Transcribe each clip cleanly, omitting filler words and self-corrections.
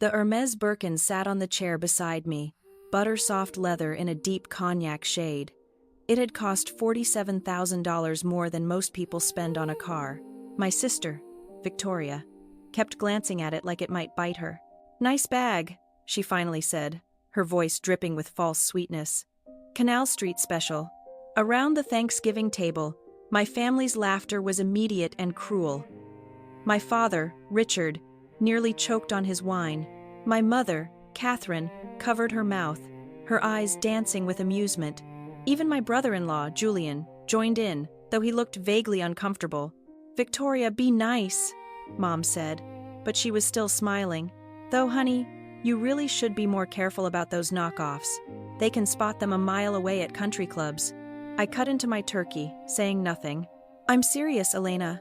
The Hermes Birkin sat on the chair beside me, butter-soft leather in a deep cognac shade. It had cost $47,000 more than most people spend on a car. My sister, Victoria, kept glancing at it like it might bite her. "Nice bag," she finally said, her voice dripping with false sweetness. "Canal Street special." Around the Thanksgiving table, my family's laughter was immediate and cruel. My father, Richard, nearly choked on his wine. My mother, Catherine, covered her mouth, her eyes dancing with amusement. Even my brother-in-law, Julian, joined in, though he looked vaguely uncomfortable. "Victoria, be nice," Mom said, but she was still smiling. "Though, honey, you really should be more careful about those knockoffs. They can spot them a mile away at country clubs." I cut into my turkey, saying nothing. "I'm serious, Elena,"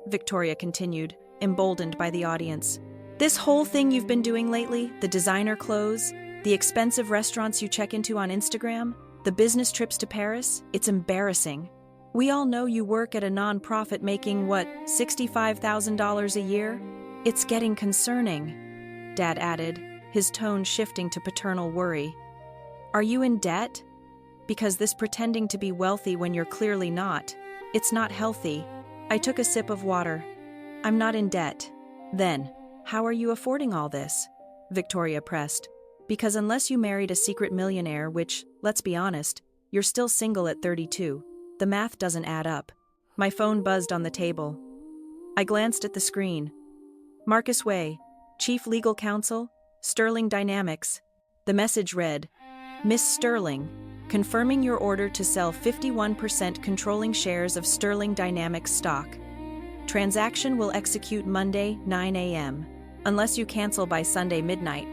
Victoria continued, emboldened by the audience. "This whole thing you've been doing lately, the designer clothes, the expensive restaurants you check into on Instagram, the business trips to Paris, it's embarrassing. We all know you work at a non-profit making, $65,000 a year? It's getting concerning," Dad added, his tone shifting to paternal worry. "Are you in debt? Because this pretending to be wealthy when you're clearly not, it's not healthy." I took a sip of water. "I'm not in debt." "Then, how are you affording all this?" Victoria pressed. "Because unless you married a secret millionaire, which, let's be honest, you're still single at 32, the math doesn't add up." My phone buzzed on the table. I glanced at the screen. Marcus Way, Chief Legal Counsel, Sterling Dynamics. The message read, "Miss Sterling, confirming your order to sell 51% controlling shares of Sterling Dynamics stock. Transaction will execute Monday, 9 a.m., unless you cancel by Sunday midnight.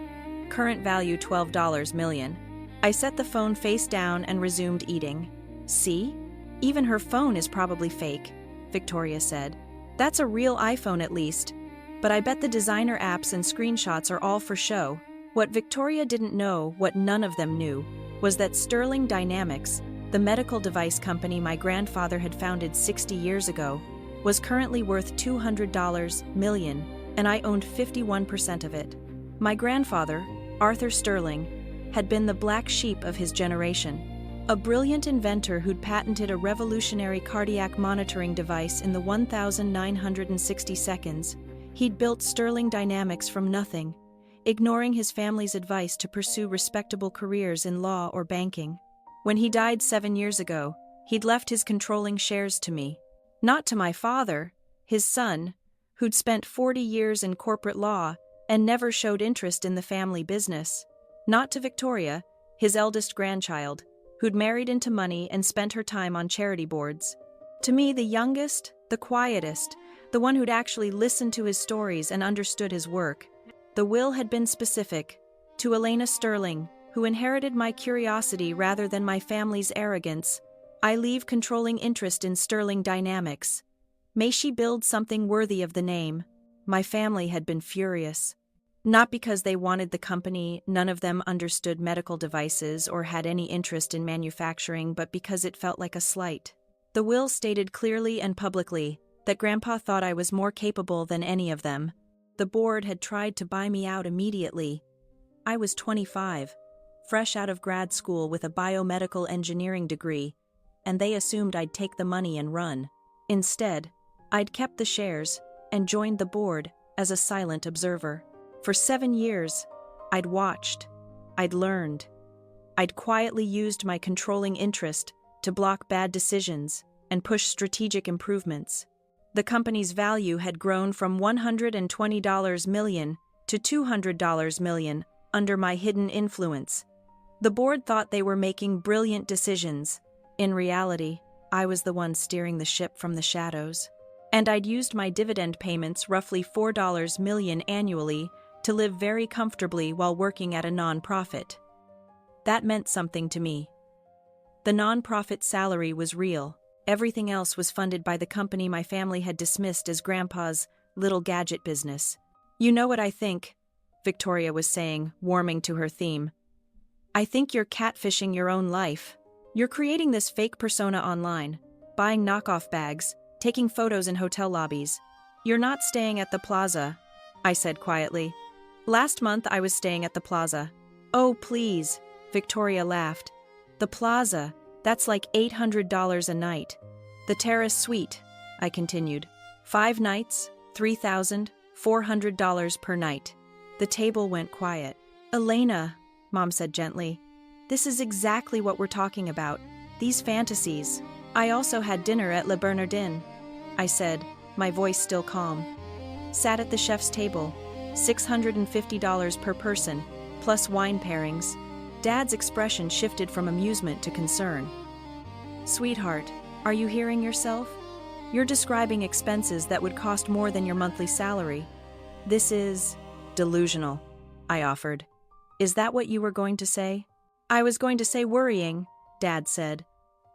Current value $12 million. I set the phone face down and resumed eating. "See? Even her phone is probably fake," Victoria said. "That's a real iPhone at least. But I bet the designer apps and screenshots are all for show." What Victoria didn't know, what none of them knew, was that Sterling Dynamics, the medical device company my grandfather had founded 60 years ago, was currently worth $200 million, and I owned 51% of it. My grandfather, Arthur Sterling, had been the black sheep of his generation, a brilliant inventor who'd patented a revolutionary cardiac monitoring device in the 1960 seconds. He'd built Sterling Dynamics from nothing, ignoring his family's advice to pursue respectable careers in law or banking. When he died 7 years ago, he'd left his controlling shares to me. Not to my father, his son, who'd spent 40 years in corporate law and never showed interest in the family business. Not to Victoria, his eldest grandchild, who'd married into money and spent her time on charity boards. To me, the youngest, the quietest, the one who'd actually listened to his stories and understood his work. The will had been specific, to Elena Sterling, who inherited my curiosity rather than my family's arrogance. I leave controlling interest in Sterling Dynamics. May she build something worthy of the name. My family had been furious. Not because they wanted the company, none of them understood medical devices or had any interest in manufacturing, but because it felt like a slight. The will stated clearly and publicly that Grandpa thought I was more capable than any of them. The board had tried to buy me out immediately. I was 25, fresh out of grad school with a biomedical engineering degree, and they assumed I'd take the money and run. Instead, I'd kept the shares and joined the board as a silent observer. For 7 years, I'd watched, I'd learned. I'd quietly used my controlling interest to block bad decisions and push strategic improvements. The company's value had grown from $120 million to $200 million under my hidden influence. The board thought they were making brilliant decisions. In reality, I was the one steering the ship from the shadows. And I'd used my dividend payments, roughly $4 million annually, to live very comfortably while working at a non-profit. That meant something to me. The non-profit salary was real. Everything else was funded by the company my family had dismissed as Grandpa's little gadget business. "You know what I think," Victoria was saying, warming to her theme. "I think you're catfishing your own life. You're creating this fake persona online, buying knockoff bags, taking photos in hotel lobbies. You're not staying at the plaza," I said quietly. Last month I was staying at the plaza. Oh, please, Victoria laughed. The plaza, that's like $800 a night. The terrace suite, I continued. 5 nights, $3,400 per night. The table went quiet. Elena, Mom said gently, this is exactly what we're talking about. These fantasies. I also had dinner at Le Bernardin, I said, my voice still calm. Sat at the chef's table, $650 per person, plus wine pairings. Dad's expression shifted from amusement to concern. Sweetheart, are you hearing yourself? You're describing expenses that would cost more than your monthly salary. This is delusional, I offered. Is that what you were going to say? I was going to say worrying, Dad said.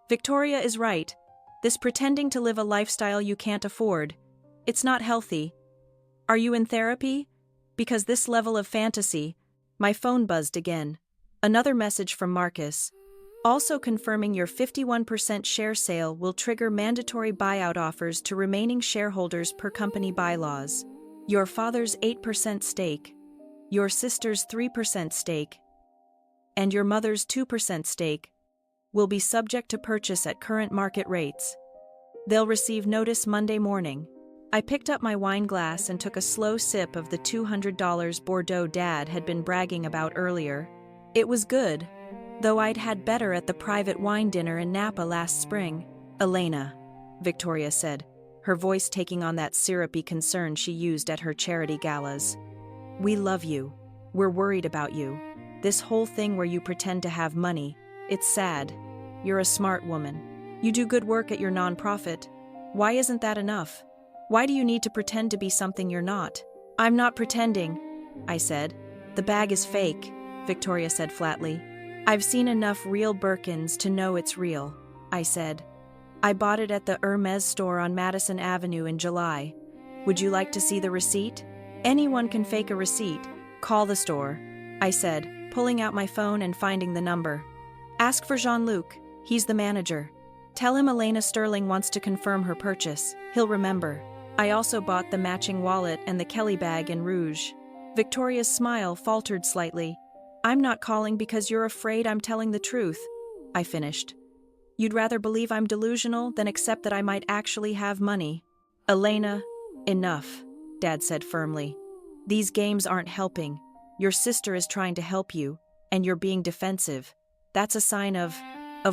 Victoria is right. This pretending to live a lifestyle you can't afford. It's not healthy. Are you in therapy? Because this level of fantasy. My phone buzzed again. Another message from Marcus. Also confirming your 51% share sale will trigger mandatory buyout offers to remaining shareholders per company bylaws. Your father's 8% stake, your sister's 3% stake, and your mother's 2% stake will be subject to purchase at current market rates. They'll receive notice Monday morning. I picked up my wine glass and took a slow sip of the $200 Bordeaux Dad had been bragging about earlier. It was good, though I'd had better at the private wine dinner in Napa last spring. Elena, Victoria said, her voice taking on that syrupy concern she used at her charity galas. We love you. We're worried about you. This whole thing where you pretend to have money, it's sad. You're a smart woman. You do good work at your nonprofit. Why isn't that enough? Why do you need to pretend to be something you're not? I'm not pretending, I said. The bag is fake, Victoria said flatly. I've seen enough real Birkins to know it's real, I said. I bought it at the Hermes store on Madison Avenue in July. Would you like to see the receipt? Anyone can fake a receipt. Call the store, I said, pulling out my phone and finding the number. Ask for Jean-Luc. He's the manager. Tell him Elena Sterling wants to confirm her purchase. He'll remember. I also bought the matching wallet and the Kelly bag in rouge. Victoria's smile faltered slightly. I'm not calling because you're afraid I'm telling the truth, I finished. You'd rather believe I'm delusional than accept that I might actually have money. Elena, enough, Dad said firmly. These games aren't helping. Your sister is trying to help you, and you're being defensive. That's a sign of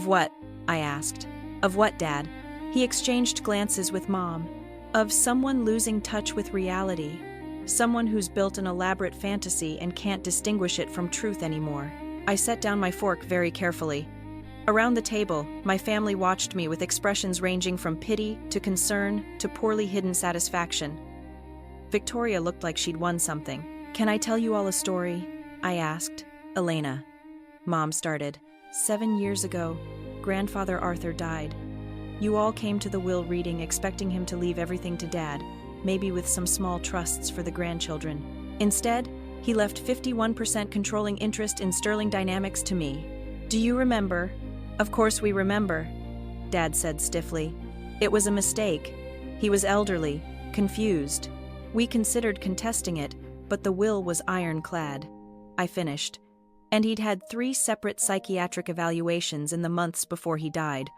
what? I asked. Of what, Dad? He exchanged glances with Mom. Of someone losing touch with reality. Someone who's built an elaborate fantasy and can't distinguish it from truth anymore. I set down my fork very carefully. Around the table, my family watched me with expressions ranging from pity to concern to poorly hidden satisfaction. Victoria looked like she'd won something. Can I tell you all a story? I asked. Elena. Mom started. 7 years ago, Grandfather Arthur died. You all came to the will reading expecting him to leave everything to Dad, maybe with some small trusts for the grandchildren. Instead, he left 51% controlling interest in Sterling Dynamics to me. Do you remember? Of course we remember, Dad said stiffly. It was a mistake. He was elderly, confused. We considered contesting it, but the will was ironclad. I finished. And he'd had 3 separate psychiatric evaluations in the months before he died,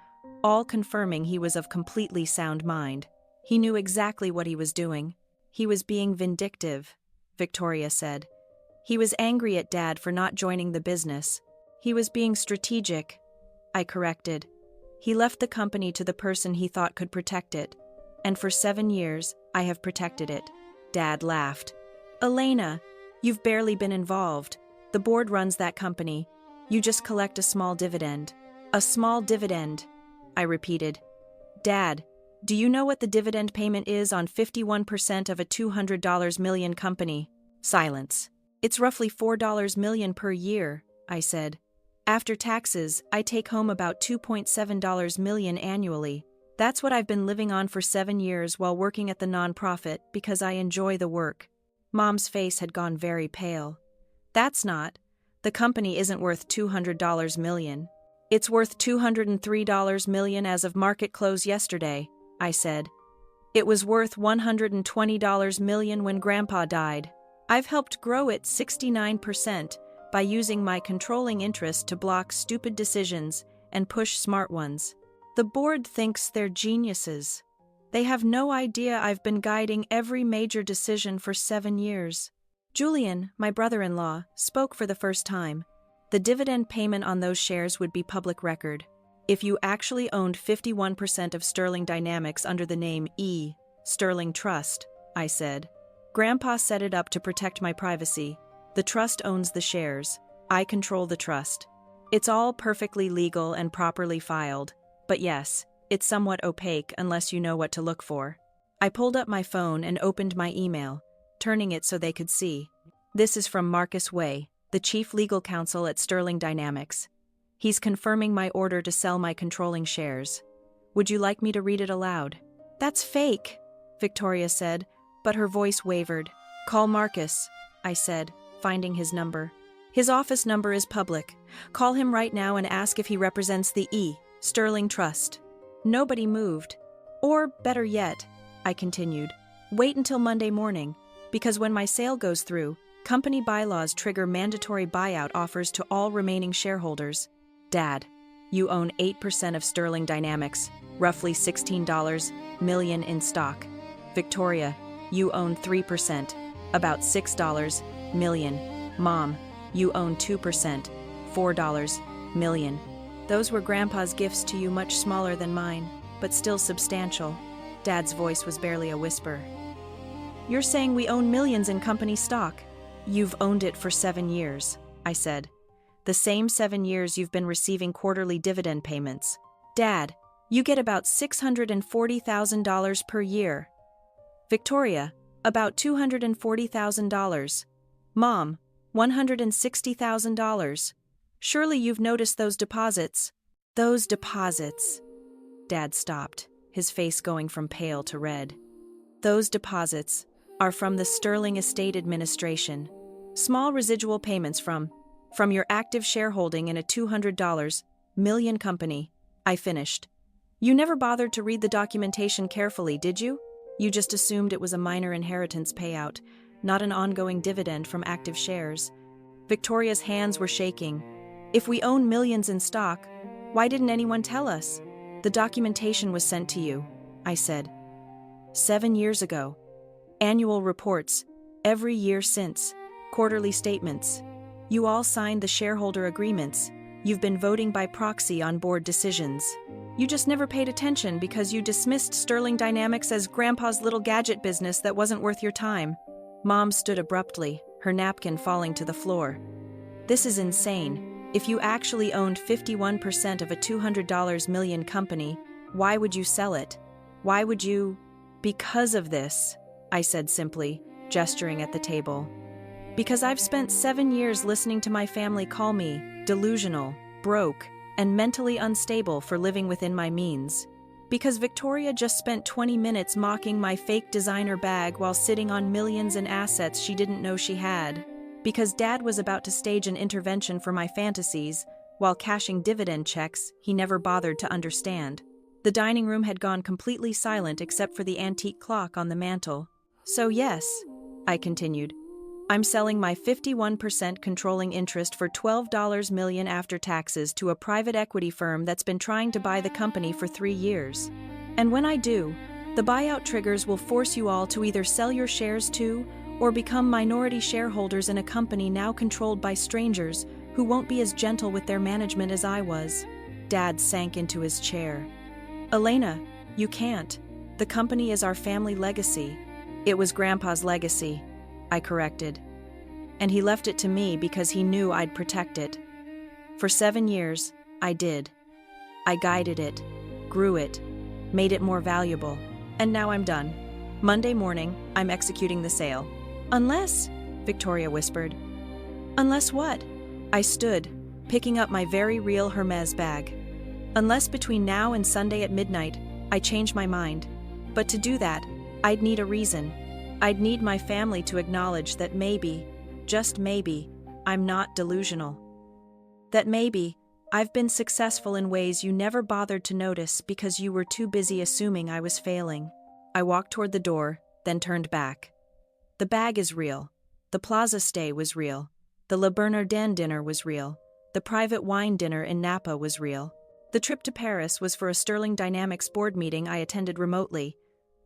all confirming he was of completely sound mind. He knew exactly what he was doing. He was being vindictive, Victoria said. He was angry at Dad for not joining the business. He was being strategic, I corrected. He left the company to the person he thought could protect it. And for 7 years, I have protected it. Dad laughed. Elena, you've barely been involved. The board runs that company. You just collect a small dividend. A small dividend, I repeated. Dad, do you know what the dividend payment is on 51% of a $200 million company? Silence. It's roughly $4 million per year, I said. After taxes, I take home about $2.7 million annually. That's what I've been living on for 7 years while working at the nonprofit because I enjoy the work. Mom's face had gone very pale. That's not. The company isn't worth $200 million. It's worth $203 million as of market close yesterday, I said. It was worth $120 million when Grandpa died. I've helped grow it 69% by using my controlling interest to block stupid decisions and push smart ones. The board thinks they're geniuses. They have no idea I've been guiding every major decision for 7 years. Julian, my brother-in-law, spoke for the first time. The dividend payment on those shares would be public record. If you actually owned 51% of Sterling Dynamics under the name E. Sterling Trust, I said. Grandpa set it up to protect my privacy. The trust owns the shares. I control the trust. It's all perfectly legal and properly filed. But yes, it's somewhat opaque unless you know what to look for. I pulled up my phone and opened my email, turning it so they could see. This is from Marcus Way, the chief legal counsel at Sterling Dynamics. He's confirming my order to sell my controlling shares. Would you like me to read it aloud? That's fake, Victoria said, but her voice wavered. Call Marcus, I said, finding his number. His office number is public. Call him right now and ask if he represents the E. Sterling Trust. Nobody moved. Or, better yet, I continued, wait until Monday morning, because when my sale goes through, company bylaws trigger mandatory buyout offers to all remaining shareholders. Dad, you own 8% of Sterling Dynamics, roughly $16 million in stock. Victoria, you own 3%, about $6 million. Mom, you own 2%, $4 million. Those were Grandpa's gifts to you, much smaller than mine, but still substantial. Dad's voice was barely a whisper. You're saying we own millions in company stock? You've owned it for 7 years, I said. The same 7 years you've been receiving quarterly dividend payments. Dad, you get about $640,000 per year. Victoria, about $240,000. Mom, $160,000. Surely you've noticed those deposits. Those deposits. Dad stopped, his face going from pale to red. Those deposits are from the Sterling Estate Administration. Small residual payments from your active shareholding in a $200 million company. I finished. You never bothered to read the documentation carefully, did you? You just assumed it was a minor inheritance payout, not an ongoing dividend from active shares. Victoria's hands were shaking. If we own millions in stock, why didn't anyone tell us? The documentation was sent to you, I said. 7 years ago. Annual reports, every year since. Quarterly statements. You all signed the shareholder agreements. You've been voting by proxy on board decisions. You just never paid attention because you dismissed Sterling Dynamics as Grandpa's little gadget business that wasn't worth your time. Mom stood abruptly, her napkin falling to the floor. This is insane. If you actually owned 51% of a $200 million company, why would you sell it? Why would you? Because of this, I said simply, gesturing at the table. Because I've spent 7 years listening to my family call me delusional, broke, and mentally unstable for living within my means. Because Victoria just spent 20 minutes mocking my fake designer bag while sitting on millions in assets she didn't know she had. Because Dad was about to stage an intervention for my fantasies, while cashing dividend checks he never bothered to understand. The dining room had gone completely silent except for the antique clock on the mantel. So yes, I continued, I'm selling my 51% controlling interest for $12 million after taxes to a private equity firm that's been trying to buy the company for 3 years. And when I do, the buyout triggers will force you all to either sell your shares to or become minority shareholders in a company now controlled by strangers who won't be as gentle with their management as I was. Dad sank into his chair. Elena, you can't. The company is our family legacy. It was Grandpa's legacy, I corrected. And he left it to me because he knew I'd protect it. For 7 years, I did. I guided it, grew it, made it more valuable, and now I'm done. Monday morning, I'm executing the sale. Unless, Victoria whispered. Unless what? I stood, picking up my very real Hermes bag. Unless between now and Sunday at midnight, I change my mind. But to do that, I'd need a reason. I'd need my family to acknowledge that maybe, just maybe, I'm not delusional. That maybe, I've been successful in ways you never bothered to notice because you were too busy assuming I was failing. I walked toward the door, then turned back. The bag is real. The plaza stay was real. The Le Bernardin dinner was real. The private wine dinner in Napa was real. The trip to Paris was for a Sterling Dynamics board meeting I attended remotely,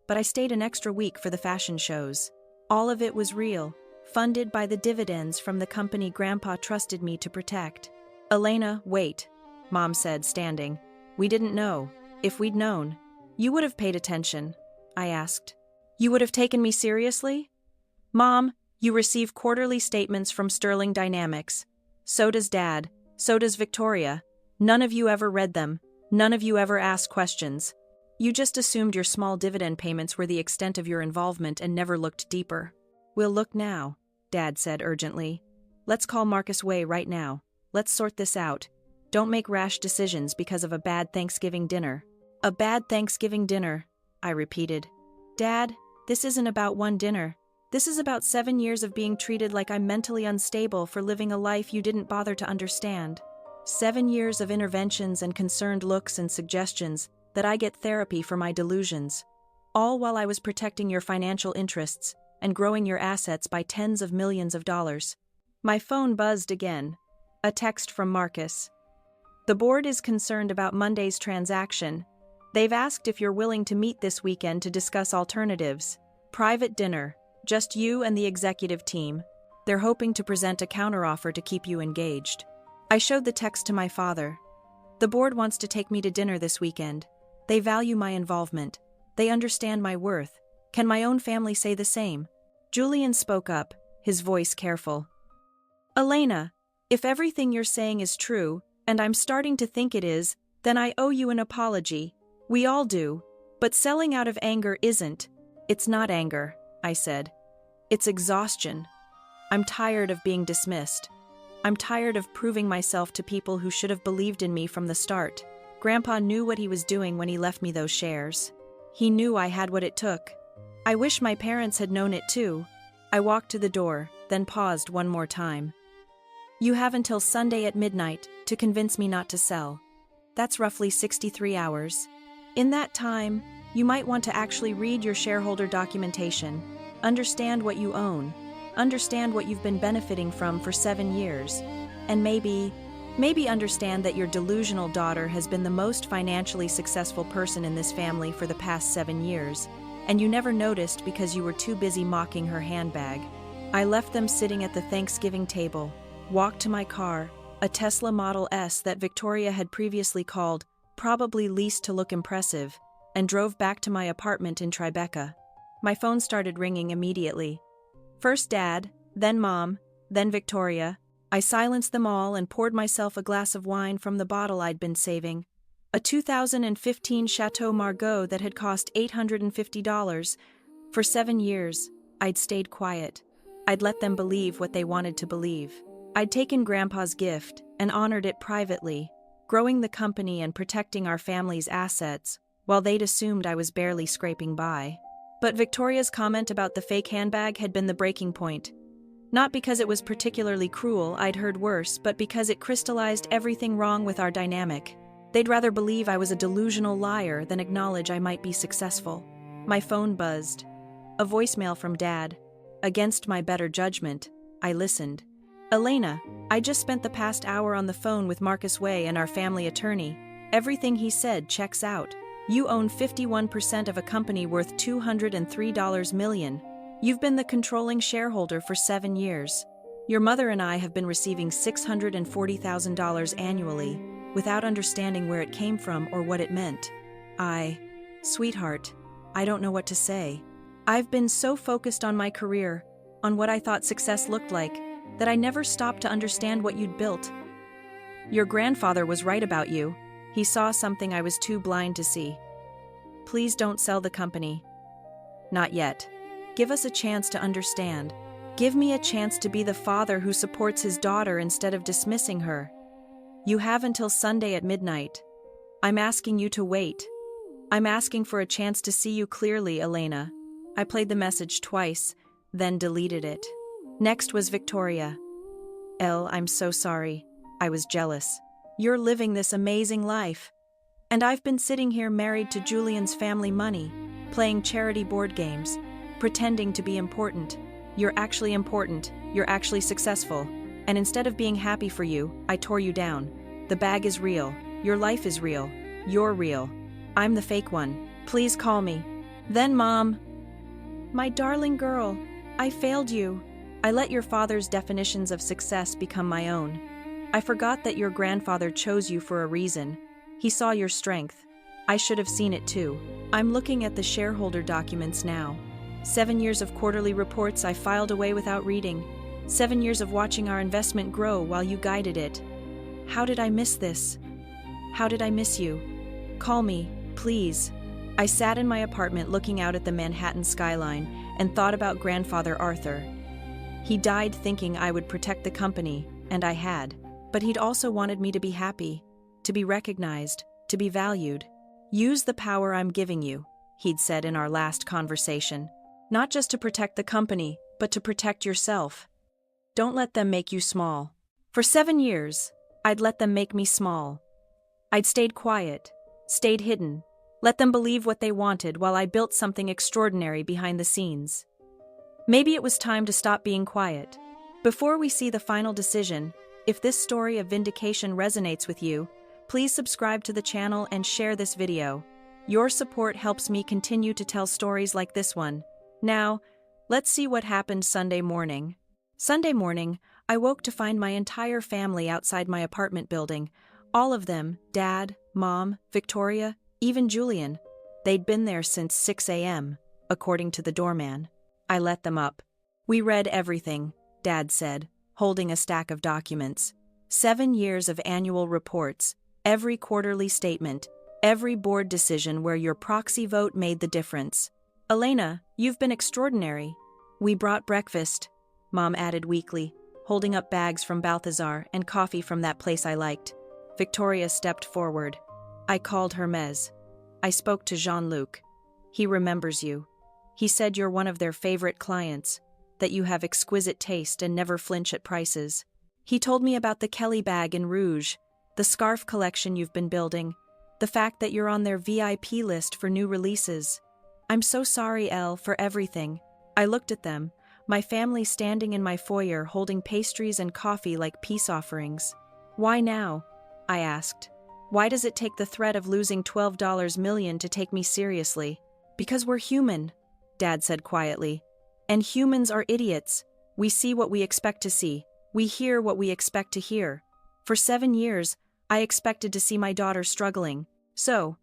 but I stayed an extra week for the fashion shows. All of it was real, funded by the dividends from the company Grandpa trusted me to protect. Elena, wait, Mom said, standing. We didn't know. If we'd known, you would have paid attention, I asked. You would have taken me seriously? Mom, you receive quarterly statements from Sterling Dynamics. So does Dad. So does Victoria. None of you ever read them. None of you ever asked questions. You just assumed your small dividend payments were the extent of your involvement and never looked deeper. We'll look now, Dad said urgently. Let's call Marcus Way right now. Let's sort this out. Don't make rash decisions because of a bad Thanksgiving dinner. A bad Thanksgiving dinner, I repeated. Dad, this isn't about one dinner. This is about 7 years of being treated like I'm mentally unstable for living a life you didn't bother to understand. 7 years of interventions and concerned looks and suggestions that I get therapy for my delusions. All while I was protecting your financial interests and growing your assets by tens of millions of dollars. My phone buzzed again. A text from Marcus. The board is concerned about Monday's transaction. They've asked if you're willing to meet this weekend to discuss alternatives. Private dinner. Just you and the executive team. They're hoping to present a counteroffer to keep you engaged. I showed the text to my father. The board wants to take me to dinner this weekend. They value my involvement. They understand my worth. Can my own family say the same? Julian spoke up, his voice careful. Elena, if everything you're saying is true, and I'm starting to think it is, then I owe you an apology. We all do. But selling out of anger isn't. It's not anger, I said. It's exhaustion. I'm tired of being dismissed. I'm tired of proving myself to people who should have believed in me from the start. Grandpa knew what he was doing when he left me those shares. He knew I had what it took. I wish my parents had known it too. I walked to the door, then paused one more time. You have until Sunday at midnight to convince me not to sell. That's roughly 63 hours. In that time, you might want to actually read your shareholder documentation, understand what you own, understand what you've been benefiting from for 7 years, and maybe understand that your delusional daughter has been the most financially successful person in this family for the past 7 years, and you never noticed because you were too busy mocking her handbag. I left them sitting at the Thanksgiving table, walked to my car, a Tesla Model S that Victoria had previously called, probably leased to look impressive, and drove back to my apartment in Tribeca. My phone started ringing immediately. First Dad, then Mom, then Victoria. I silenced them all and poured myself a glass of wine from the bottle I'd been saving. A 2015 Chateau Margaux that had cost $850. For 7 years, I'd stayed quiet. I'd let them believe what they wanted to believe. I'd taken Grandpa's gift and honored it privately, growing the company and protecting our family's assets, while they'd assumed I was barely scraping by. But Victoria's comment about the fake handbag had been the breaking point. Not because it was particularly cruel, I'd heard worse, but because it crystallized everything wrong with our dynamic. They'd rather believe I was a delusional liar than acknowledge I might be successful. My phone buzzed. A voicemail from Dad. Against my better judgment, I listened. Elena, I just spent the past hour on the phone with Marcus Way and our family attorney. Everything he said checks out. You own 51% of a company worth $203 million. You've been the controlling shareholder for 7 years. Your mother and I have been receiving $640,000 annually, without understanding where it came from or what it meant. Sweetheart, I don't know what to say. I've been so focused on my career, on what I thought success looked like, that I never stopped to understand what you'd built. Your grandfather was right about you. He saw something I was too blind to see. Please don't sell the company. Not yet. Give us a chance to understand. Give me a chance to be the father who supports his daughter instead of dismissing her. You have until Sunday at midnight. I'm asking you to wait. I'm asking for a chance to see you clearly, Elena. I played the message twice, then deleted it. Next was Victoria. Elle, I'm so sorry. I was jealous. You're living this amazing life. And I've been sitting here married to Julian's family money, playing charity board games, pretending to be important. You're actually important, you're actually successful. And instead of being happy for you, I tore you down. The bag is real, your life is real, you're real. I'm the fake one. Please call me. Then Mom. My darling girl, I failed you. I let your father's definitions of success become my own. I forgot that your grandfather chose you for a reason. He saw your strength. I should have seen it too. I'm looking at the shareholder documents now. 7 years of quarterly reports I filed away without reading. 7 years of watching our investment grow while you guided it. How did I miss this? How did I miss you? Call me, please. I sat in my apartment looking out at the Manhattan skyline and thought about Grandfather Arthur. He died thinking I would protect the company, and I had. But he'd also wanted me to be happy, to be recognized, to be valued. Use the power I'm giving you, he'd said in our last conversation. Not just to protect the company, but to protect yourself. Don't let them make you small. For 7 years, I'd let them make me small. I'd stayed quiet, stayed hidden, let them believe what they wanted while I built something extraordinary behind the scenes. Maybe it was time to stop being quiet. Before we see the final decision, if this story of vindication resonates with you, please subscribe to the channel and share this video. Your support helps me continue to tell stories like this one. Now, let's see what happened Sunday morning. Sunday morning, I woke to find my entire family outside my apartment building. All of them, Dad, Mom, Victoria, even Julian. They'd been there since 6 a.m., according to the doorman. I let them up. We read everything, Dad said, holding a stack of documents. 7 years of annual reports, every quarterly statement, every board decision where your proxy vote made the difference. Elena, you've been extraordinary. We brought breakfast, Mom added weakly, holding up bags from Balthazar and coffee from that place I liked. Victoria stepped forward. I called Hermes. I spoke to Jean-Luc. He remembers you. He said you're one of their favorite clients, that you have exquisite taste and never flinch at prices. He told me about the Kelly bag in Rouge, the scarf collection you've been building, the fact that you're on their VIP list for new releases. I'm so sorry, Elle, for everything. I looked at them, my family standing in my foyer holding pastries and coffee like peace offerings. Why now? I asked. Why does it take the threat of losing $12 million to take me seriously? Because we're human, Dad said quietly. And humans are idiots. We see what we expect to see. We hear what we expect to hear. For 7 years, I expected to see my daughter struggling. So,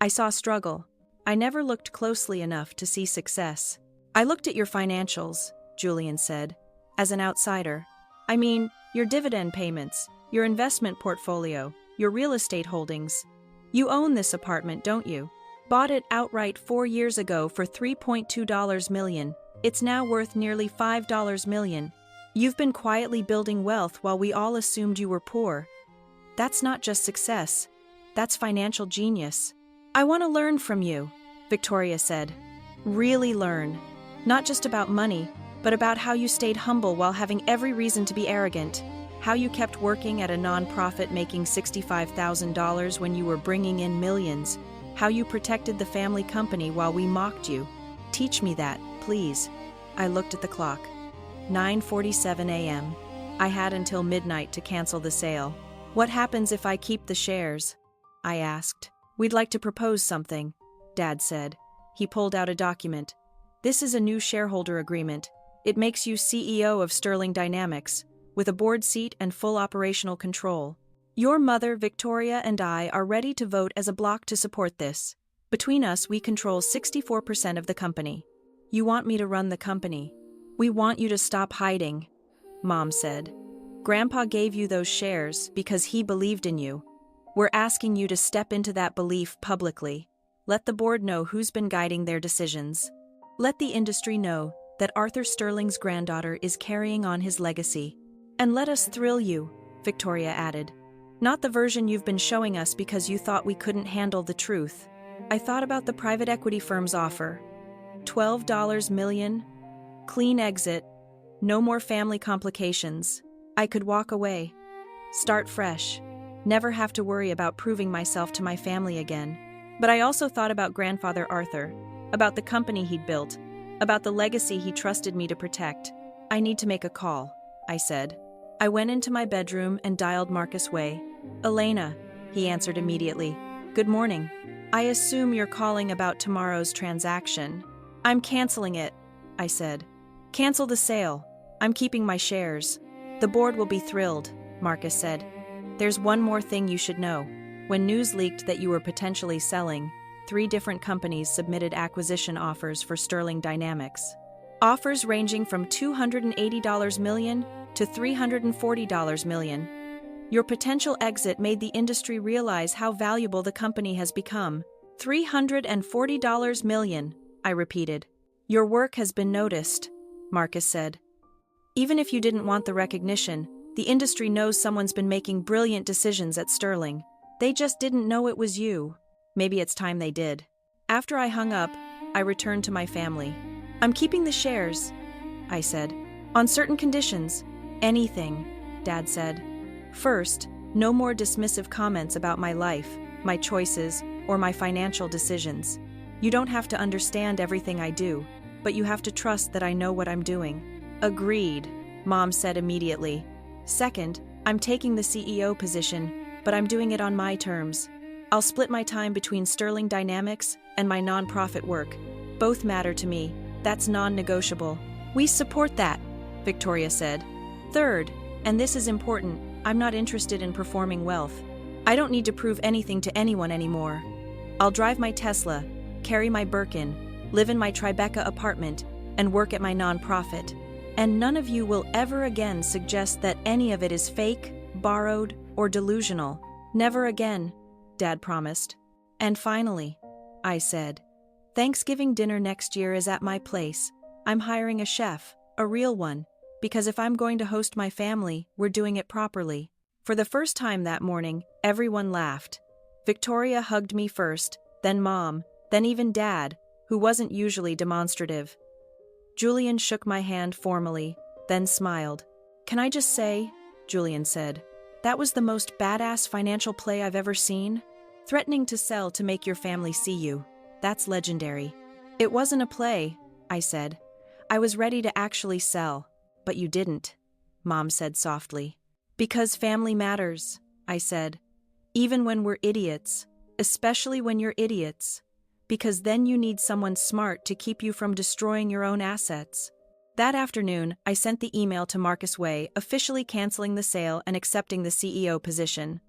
I saw struggle. I never looked closely enough to see success. I looked at your financials, Julian said, as an outsider. I mean, your dividend payments, your investment portfolio, your real estate holdings. You own this apartment, don't you? Bought it outright 4 years ago for $3.2 million. It's now worth nearly $5 million. You've been quietly building wealth while we all assumed you were poor. That's not just success. That's financial genius. I want to learn from you, Victoria said. Really learn. Not just about money, but about how you stayed humble while having every reason to be arrogant. How you kept working at a nonprofit making $65,000 when you were bringing in millions. How you protected the family company while we mocked you. Teach me that, please. I looked at the clock. 9:47 a.m. I had until midnight to cancel the sale. What happens if I keep the shares? I asked. We'd like to propose something, Dad said. He pulled out a document. This is a new shareholder agreement. It makes you CEO of Sterling Dynamics, with a board seat and full operational control. Your mother, Victoria, and I are ready to vote as a bloc to support this. Between us, we control 64% of the company. You want me to run the company. We want you to stop hiding, Mom said. Grandpa gave you those shares because he believed in you. We're asking you to step into that belief publicly. Let the board know who's been guiding their decisions. Let the industry know that Arthur Sterling's granddaughter is carrying on his legacy. And let us thrill you, Victoria added. Not the version you've been showing us because you thought we couldn't handle the truth. I thought about the private equity firm's offer. $12 million, clean exit, no more family complications. I could walk away, start fresh, never have to worry about proving myself to my family again. But I also thought about Grandfather Arthur, about the company he'd built, about the legacy he trusted me to protect. I need to make a call, I said. I went into my bedroom and dialed Marcus Way. Elena, he answered immediately. Good morning. I assume you're calling about tomorrow's transaction. I'm canceling it, I said. Cancel the sale. I'm keeping my shares. The board will be thrilled, Marcus said. There's one more thing you should know. When news leaked that you were potentially selling, 3 different companies submitted acquisition offers for Sterling Dynamics. Offers ranging from $280 million to $340 million. Your potential exit made the industry realize how valuable the company has become. $340 million, I repeated. Your work has been noticed, Marcus said. Even if you didn't want the recognition, the industry knows someone's been making brilliant decisions at Sterling. They just didn't know it was you. Maybe it's time they did. After I hung up, I returned to my family. I'm keeping the shares, I said. On certain conditions. Anything, Dad said. First, no more dismissive comments about my life, my choices, or my financial decisions. You don't have to understand everything I do, but you have to trust that I know what I'm doing. Agreed, Mom said immediately. Second, I'm taking the CEO position, but I'm doing it on my terms. I'll split my time between Sterling Dynamics and my nonprofit work. Both matter to me. That's non-negotiable. We support that, Victoria said. Third, and this is important, I'm not interested in performing wealth. I don't need to prove anything to anyone anymore. I'll drive my Tesla, carry my Birkin, live in my Tribeca apartment, and work at my nonprofit. And none of you will ever again suggest that any of it is fake, borrowed, or delusional. Never again, Dad promised. And finally, I said, Thanksgiving dinner next year is at my place. I'm hiring a chef, a real one, because if I'm going to host my family, we're doing it properly. For the first time that morning, everyone laughed. Victoria hugged me first, then Mom, then even Dad, who wasn't usually demonstrative. Julian shook my hand formally, then smiled. Can I just say, Julian said, that was the most badass financial play I've ever seen? Threatening to sell to make your family see you. That's legendary. It wasn't a play, I said. I was ready to actually sell, but you didn't, Mom said softly. Because family matters, I said. Even when we're idiots, especially when you're idiots. Because then you need someone smart to keep you from destroying your own assets. That afternoon, I sent the email to Marcus Way, officially canceling the sale and accepting the CEO position.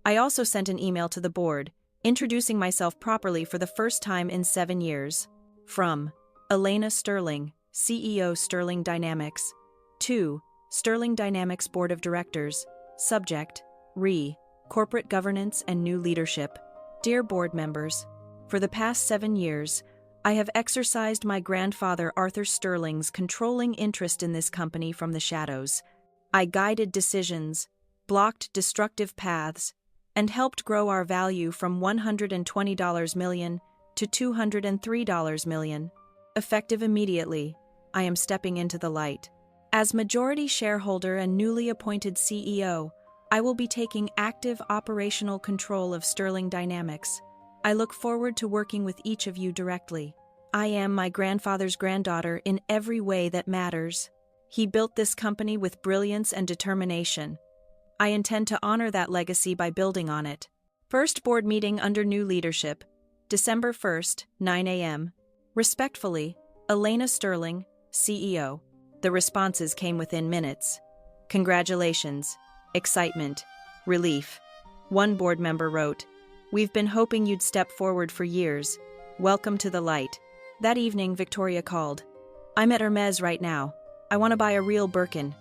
I also sent an email to the board, introducing myself properly for the first time in 7 years. From Elena Sterling, CEO Sterling Dynamics. To Sterling Dynamics Board of Directors. Subject, Corporate Governance and New Leadership. Dear board members, for the past 7 years, I have exercised my grandfather Arthur Sterling's controlling interest in this company from the shadows. I guided decisions, blocked destructive paths, and helped grow our value from $120 million to $203 million. Effective immediately, I am stepping into the light. As majority shareholder and newly appointed CEO, I will be taking active operational control of Sterling Dynamics. I look forward to working with each of you directly. I am my grandfather's granddaughter in every way that matters. He built this company with brilliance and determination. I intend to honor that legacy by building on it. First board meeting under new leadership, December 1st, 9 a.m. Respectfully, Elena Sterling, CEO. The responses came within minutes. Congratulations, excitement, relief. One board member wrote, "We've been hoping you'd step forward for years. Welcome to the light." That evening, Victoria called. "I'm at Hermes right now. I want to buy a real Birkin.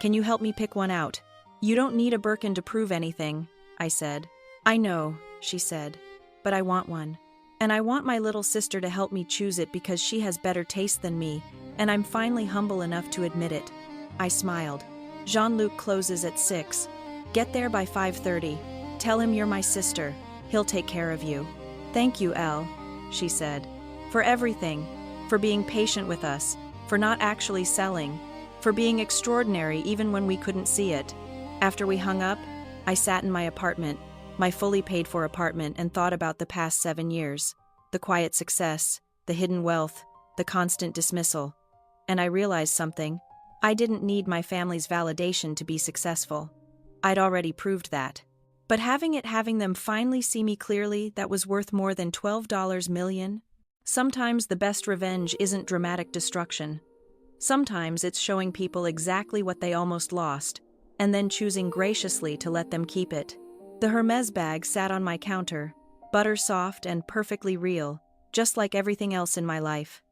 Can you help me pick one out?" "You don't need a Birkin to prove anything," I said. "I know," she said, "but I want one. And I want my little sister to help me choose it because she has better taste than me, and I'm finally humble enough to admit it." I smiled. "Jean-Luc closes at 6. Get there by 5:30. Tell him you're my sister. He'll take care of you." "Thank you, Elle," she said. "For everything. For being patient with us. For not actually selling. For being extraordinary even when we couldn't see it." After we hung up, I sat in my apartment, my fully paid-for apartment, and thought about the past 7 years. The quiet success, the hidden wealth, the constant dismissal. And I realized something. I didn't need my family's validation to be successful. I'd already proved that. But having them finally see me clearly, that was worth more than $12 million. Sometimes the best revenge isn't dramatic destruction. Sometimes it's showing people exactly what they almost lost, and then choosing graciously to let them keep it. The Hermes bag sat on my counter, butter soft and perfectly real, just like everything else in my life.